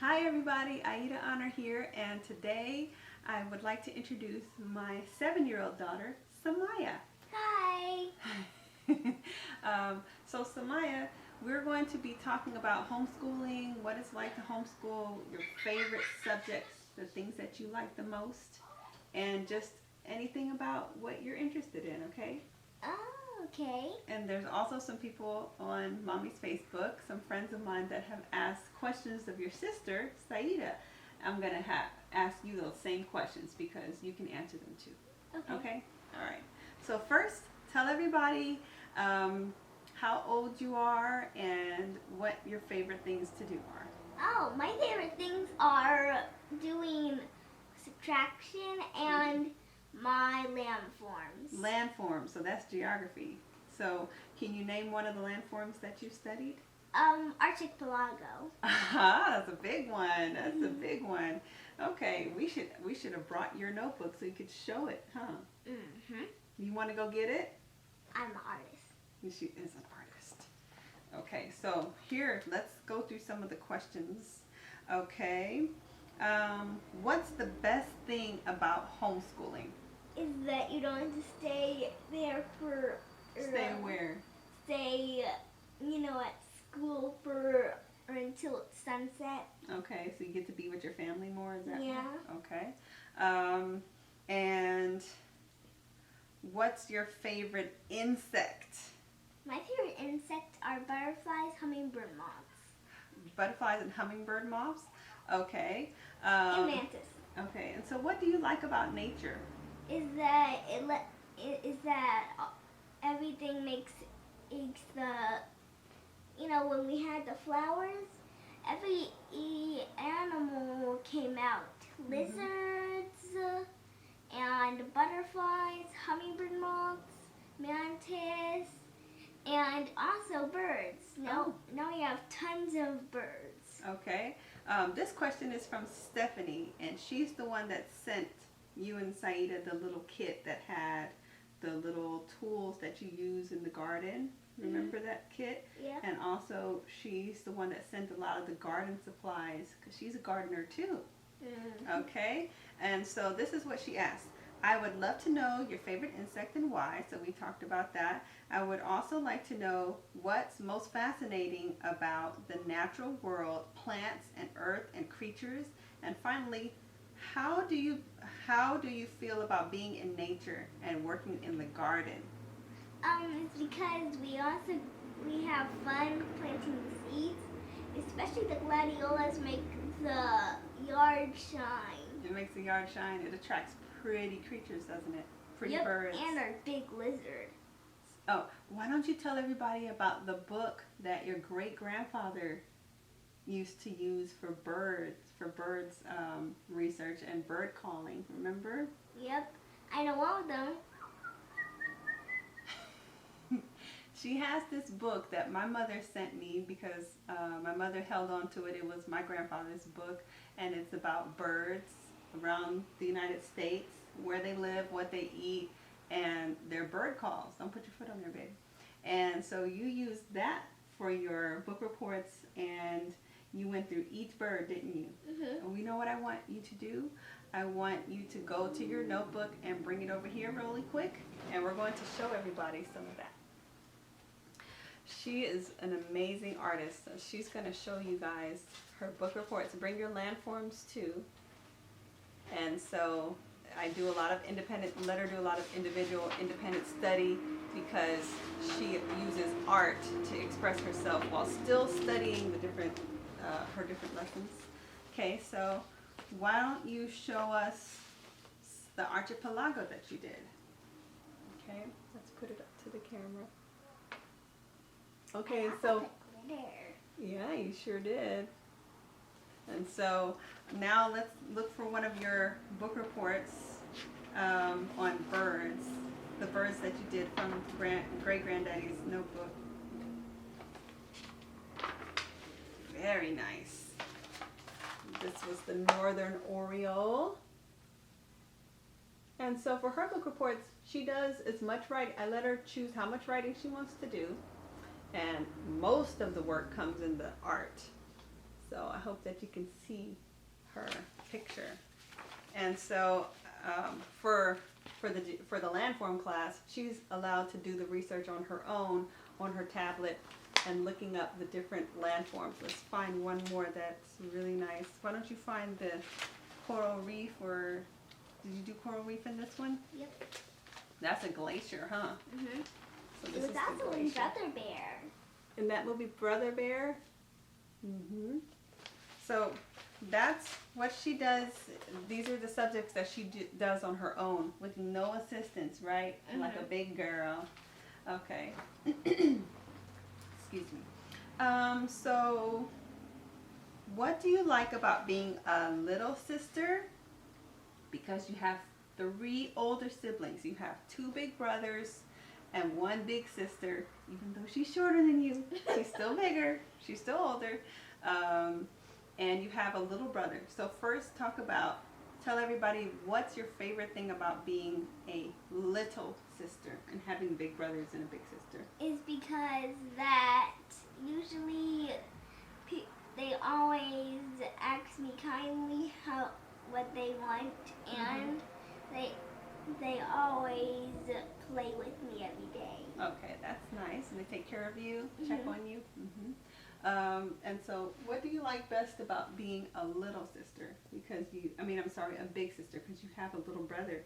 Hi everybody, Ayida Honor here, and today I would like to introduce my 7-year-old daughter, Samiyah. Hi! So Samiyah, we're going to be talking about homeschooling, what it's like to homeschool, your favorite subjects, the things that you like the most, and just anything about what you're interested in, okay? Oh, okay. And there's also some people on Mommy's Facebook, some friends of mine that have asked questions of your sister, Ayida. I'm going to ask you those same questions because you can answer them too. Okay? All right. So first, tell everybody how old you are and what your favorite things to do are. Oh, my favorite things are doing subtraction and my landforms. Landforms, so that's geography. So can you name one of the landforms that you studied? Archipelago. Aha, that's a big one. That's a big one. Okay, we should have brought your notebook so you could show it, huh? Mm-hmm. You want to go get it? I'm an artist. She is an artist. Okay, so here, let's go through some of the questions. Okay, what's the best thing about homeschooling? Is that you don't have to stay there for... Stay where? Stay, at school for or until it's sunset. Okay, so you get to be with your family more, is that Yeah. right? Okay. And what's your favorite insect? My favorite insects are butterflies, hummingbird moths. Butterflies and hummingbird moths? Okay. And mantis. Okay, and so what do you like about nature? Is that everything makes the, when we had the flowers, every animal came out. Lizards and butterflies, hummingbird moths, mantis, and also birds. Now we have tons of birds. Okay. This question is from Stephanie, and she's the one that sent you and Ayida the little kit that had the little tools that you use in the garden. Remember that kit? Yeah. And also, she's the one that sent a lot of the garden supplies because she's a gardener too. Okay? And so this is what she asked. I would love to know your favorite insect and why, so we talked about that. I would also like to know what's most fascinating about the natural world, plants and earth and creatures. And finally, how do you feel about being in nature and working in the garden? It's because we have fun planting seeds, especially the gladiolas make the yard shine. It makes the yard shine. It attracts pretty creatures, doesn't it? Pretty Yep, birds. and our big lizard. Oh, why don't you tell everybody about the book that your great-grandfather used to use for birds research and bird calling, remember? Yep, I know all of them. She has this book that my mother sent me because my mother held on to it. It was my grandfather's book, and it's about birds around the United States, where they live, what they eat, and their bird calls. Don't put your foot on there, babe. And so you used that for your book reports, and you went through each bird, didn't you? Mm-hmm. And we know what I want you to do. I want you to go to your notebook and bring it over here really quick, and we're going to show everybody some of that. She is an amazing artist, so she's going to show you guys her book reports. Bring your landforms too. And so I do a lot of let her do a lot of individual independent study because she uses art to express herself while still studying the her different lessons. Okay, so why don't you show us the archipelago that you did? Okay, let's put it up to the camera. Okay, so yeah, you sure did. And so now let's look for one of your book reports on birds, the birds that you did from great-granddaddy's notebook. Very nice. This was the northern oriole. And so for her book reports, she does as much writing. I let her choose how much writing she wants to do. And most of the work comes in the art. So hope that you can see her picture. And so for the landform class, she's allowed to do the research on her own on her tablet and looking up the different landforms. Let's find one more that's really nice. Why don't you find the coral reef, or did you do coral reef in this one? Yep. That's a glacier, huh? Mhm. So It this was is the also in glacier. Brother Bear. In that movie, Brother Bear. So that's what she does. These are the subjects that she does on her own with no assistance, right? Like a big girl. Okay. Excuse me. So what do you like about being a little sister? Because you have 3 older siblings. You have 2 big brothers and 1 big sister. Even though she's shorter than you, she's still bigger. She's still older. And you have a little brother. So first tell everybody what's your favorite thing about being a little sister and having big brothers and a big sister. Is because that usually they always ask me kindly what they want, and they always play with me every day. Okay, that's nice. And they take care of you, check on you. And so what do you like best about being a little sister? Because a big sister, because you have a little brother.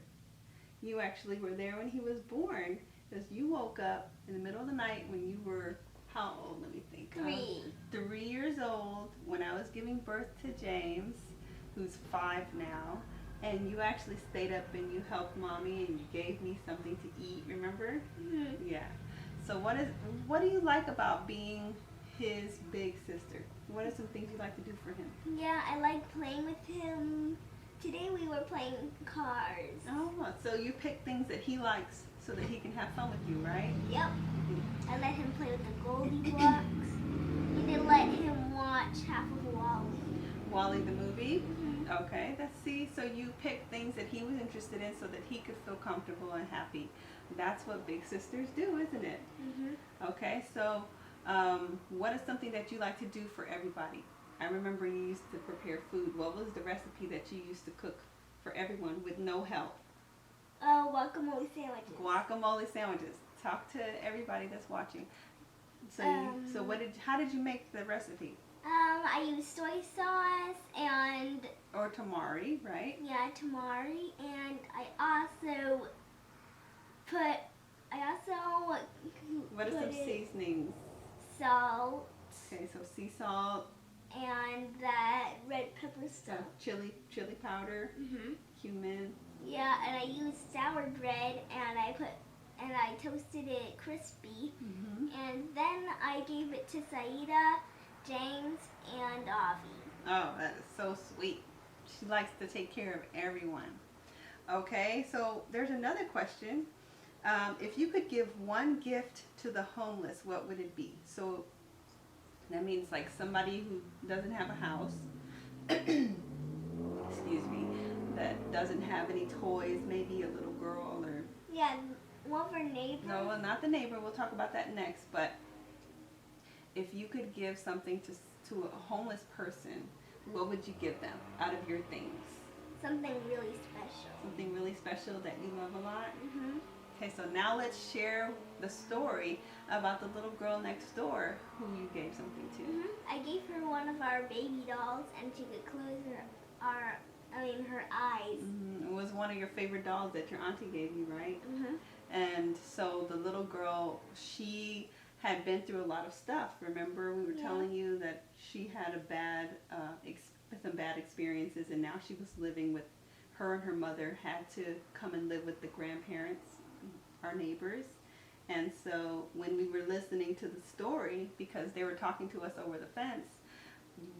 You actually were there when he was born, because you woke up in the middle of the night when you were, how old? Let me think. 3. 3 years old, when I was giving birth to James, who's 5 now. And you actually stayed up and you helped Mommy and you gave me something to eat, remember? Yeah. So what do you like about being his big sister? What are some things you like to do for him? Yeah, I like playing with him. Today we were playing cars. Oh, so you pick things that he likes so that he can have fun with you, right? Yep. I let him play with the Goldie blocks. And then let him watch half of Wally. Wally the movie? Okay, so you pick things that he was interested in so that he could feel comfortable and happy. That's what big sisters do, isn't it? Okay, so what is something that you like to do for everybody? I remember you used to prepare food. What was the recipe that you used to cook for everyone with no help? Guacamole sandwiches. Guacamole sandwiches. Talk to everybody that's watching. So how did you make the recipe? I used soy sauce and... Or tamari, right? Yeah, tamari. And I also put... What are some seasonings? Salt. Okay, so sea salt. And that red pepper stuff. Chili powder. Cumin. Yeah, and I used sour bread and I toasted it crispy. And then I gave it to Ayida, James, and Avi. Oh, that is so sweet. She likes to take care of everyone. Okay, so there's another question. If you could give one gift to the homeless, what would it be? So that means like somebody who doesn't have a house, excuse me, that doesn't have any toys, maybe a little girl or... Yeah, one for neighbor. No, not the neighbor. We'll talk about that next. But if you could give something to a homeless person, what would you give them out of your things? Something really special. Something really special that you love a lot? Okay, so now let's share the story about the little girl next door who you gave something to. I gave her one of our baby dolls and she could close her eyes. It was one of your favorite dolls that your auntie gave you, right? And so the little girl, she had been through a lot of stuff. Remember, we were telling you that she had some bad experiences, and now she was living with her, and her mother had to come and live with the grandparents, our neighbors. And so when we were listening to the story, because they were talking to us over the fence,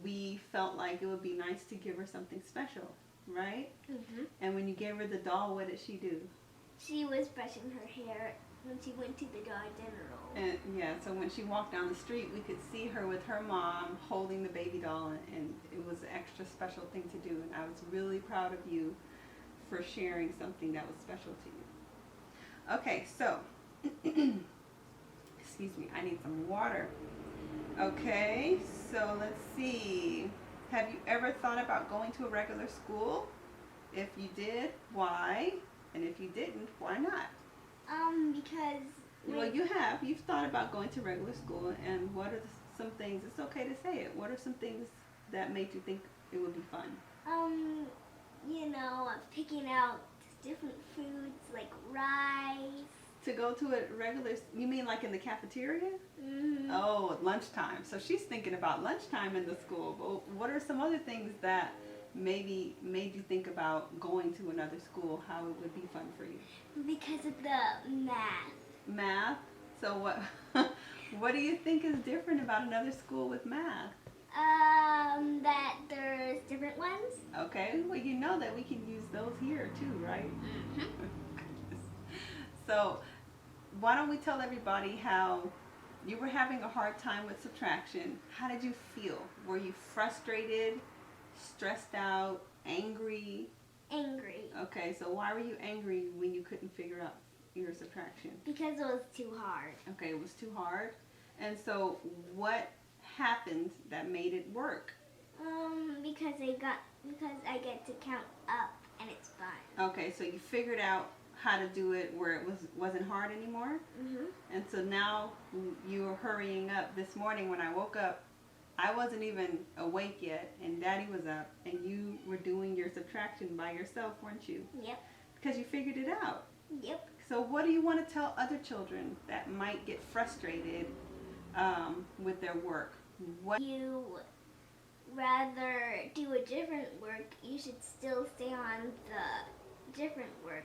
we felt like it would be nice to give her something special, right? And when you gave her the doll, what did she do? She was brushing her hair when she went to the Dollar General. And so when she walked down the street, we could see her with her mom holding the baby doll, and it was an extra special thing to do. And I was really proud of you for sharing something that was special to you. Okay, so, excuse me, I need some water. Okay, so let's see. Have you ever thought about going to a regular school? If you did, why? And if you didn't, why not? Because Well, you have. You've thought about going to regular school, and what are some things, it's okay to say it, what are some things that made you think it would be fun? Picking out different foods like rice. To go to a regular, you mean like in the cafeteria? Mm-hmm. Oh, at lunchtime. So she's thinking about lunchtime in the school. But what are some other things that maybe made you think about going to another school, how it would be fun for you? Because of the math. Math? So what what do you think is different about another school with math? That there's different ones. Okay, well you know that we can use those here too, right? Mm-hmm. So why don't we tell everybody how you were having a hard time with subtraction. How did you feel? Were you frustrated, stressed out, angry? Angry. Okay, so why were you angry when you couldn't figure out your subtraction? Because it was too hard. Okay, it was too hard. And so what happened that made it work? Because I get to count up and it's fun. Okay, so you figured out how to do it where it wasn't hard anymore. Mhm. And so now you were hurrying up. This morning when I woke up, I wasn't even awake yet, and Daddy was up, and you were doing your subtraction by yourself, weren't you? Yep. Because you figured it out. Yep. So what do you want to tell other children that might get frustrated with their work? What? You rather do a different work, you should still stay on the different work